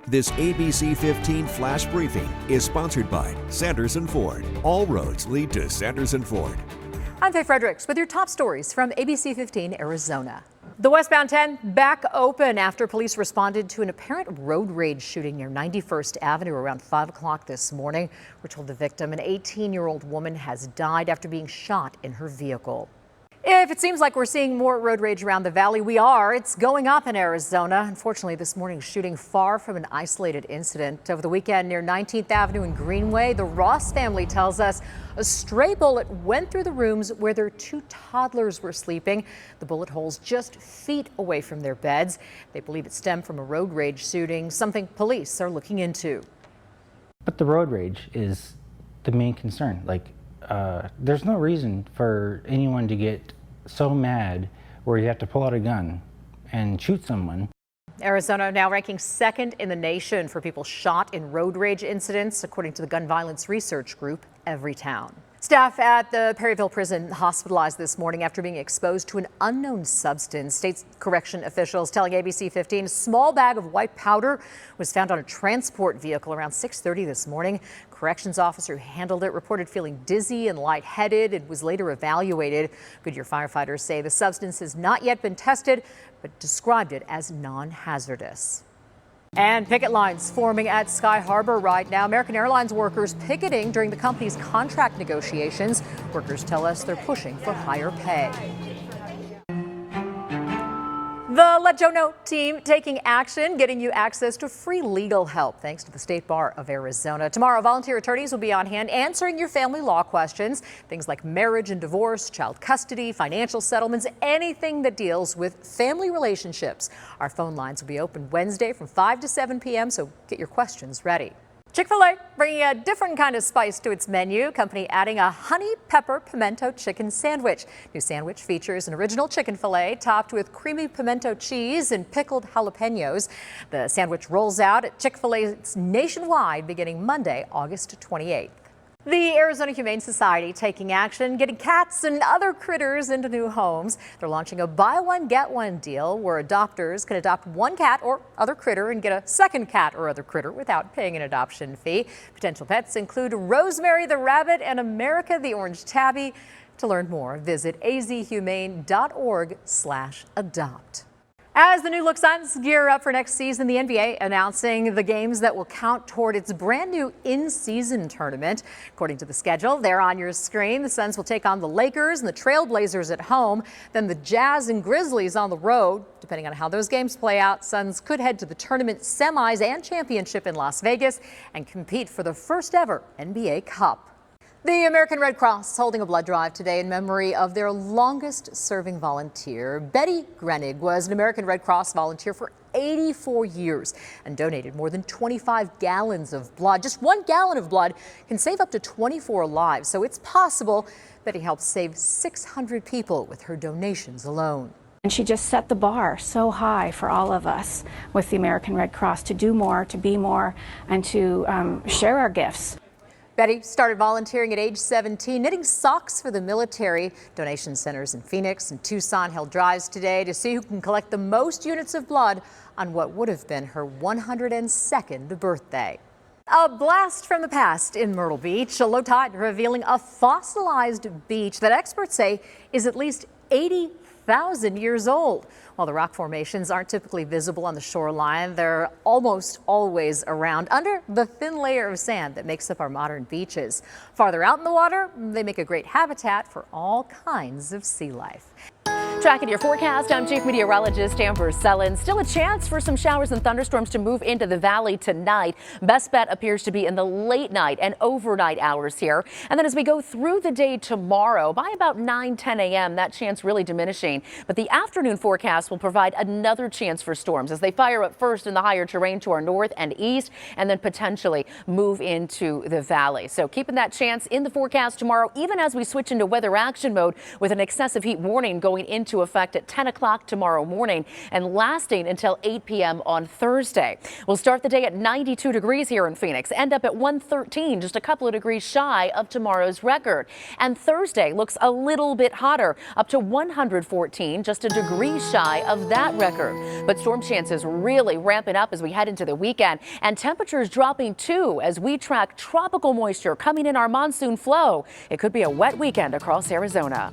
This ABC15 flash briefing is sponsored by Sanderson Ford. All roads lead to Sanderson Ford. I'm Faye Fredericks with your top stories from ABC15 Arizona. The Westbound 10 back open after police responded to an apparent road rage shooting near 91st Avenue around 5 o'clock this morning. We're told the victim, an 18-year-old woman, has died after being shot in her vehicle. If it seems like we're seeing more road rage around the valley, we are. It's going up in Arizona. Unfortunately, this morning's shooting far from an isolated incident. Over the weekend near 19th Avenue and Greenway, the Ross family tells us a stray bullet went through the rooms where their 2 toddlers were sleeping. The bullet holes just feet away from their beds. They believe it stemmed from a road rage shooting, something police are looking into. But the road rage is the main concern. There's no reason for anyone to get so mad where you have to pull out a gun and shoot someone. Arizona now ranking 2nd in the nation for people shot in road rage incidents, according to the gun violence research group Everytown. Staff at the Perryville prison hospitalized this morning after being exposed to an unknown substance. State correction officials telling ABC15 a small bag of white powder was found on a transport vehicle around 6:30 this morning. Corrections officer who handled it reported feeling dizzy and lightheaded and was later evaluated. Goodyear firefighters say the substance has not yet been tested, but described it as non-hazardous. And picket lines forming at Sky Harbor right now. American Airlines workers picketing during the company's contract negotiations. Workers tell us they're pushing for higher pay. The Let Joe Know team taking action, getting you access to free legal help thanks to the State Bar of Arizona. Tomorrow, volunteer attorneys will be on hand answering your family law questions, things like marriage and divorce, child custody, financial settlements, anything that deals with family relationships. Our phone lines will be open Wednesday from 5 to 7 p.m., so get your questions ready. Chick-Fil-A bringing a different kind of spice to its menu. Company adding a honey pepper pimento chicken sandwich. New sandwich features an original chicken fillet topped with creamy pimento cheese and pickled jalapenos. The sandwich rolls out at Chick-fil-A nationwide beginning Monday, August 28th. The Arizona Humane Society taking action, getting cats and other critters into new homes. They're launching a buy one, get one deal where adopters can adopt 1 cat or other critter and get a second cat or other critter without paying an adoption fee. Potential pets include Rosemary the rabbit and America the orange tabby. To learn more, visit azhumane.org/adopt. As the new look Suns gear up for next season, the NBA announcing the games that will count toward its brand new in-season tournament. According to the schedule there on your screen, the Suns will take on the Lakers and the Trailblazers at home, then the Jazz and Grizzlies on the road. Depending on how those games play out, Suns could head to the tournament semis and championship in Las Vegas and compete for the first ever NBA Cup. The American Red Cross holding a blood drive today in memory of their longest-serving volunteer. Betty Grenig was an American Red Cross volunteer for 84 years and donated more than 25 gallons of blood. Just 1 gallon of blood can save up to 24 lives, so it's possible Betty helped save 600 people with her donations alone. And she just set the bar so high for all of us with the American Red Cross to do more, to be more, and to share our gifts. Betty started volunteering at age 17, knitting socks for the military. Donation centers in Phoenix and Tucson held drives today to see who can collect the most units of blood on what would have been her 102nd birthday. A blast from the past in Myrtle Beach, a low tide revealing a fossilized beach that experts say is at least 80,000 years old. While the rock formations aren't typically visible on the shoreline, they're almost always around under the thin layer of sand that makes up our modern beaches. Farther out in the water, they make a great habitat for all kinds of sea life. Tracking your forecast, I'm Chief Meteorologist Amber Sellin. Still a chance for some showers and thunderstorms to move into the valley tonight. Best bet appears to be in the late night and overnight hours here. And then as we go through the day tomorrow, by about 9-10 a.m., that chance really diminishing. But the afternoon forecast will provide another chance for storms as they fire up first in the higher terrain to our north and east, and then potentially move into the valley. So keeping that chance in the forecast tomorrow, even as we switch into weather action mode with an excessive heat warning going into into effect at 10 o'clock tomorrow morning and lasting until 8 p.m. on Thursday. We'll start the day at 92 degrees here in Phoenix, end up at 113, just a couple of degrees shy of tomorrow's record. And Thursday looks a little bit hotter, up to 114, just a degree shy of that record. But storm chances really ramping up as we head into the weekend, and temperatures dropping too as we track tropical moisture coming in our monsoon flow. It could be a wet weekend across Arizona.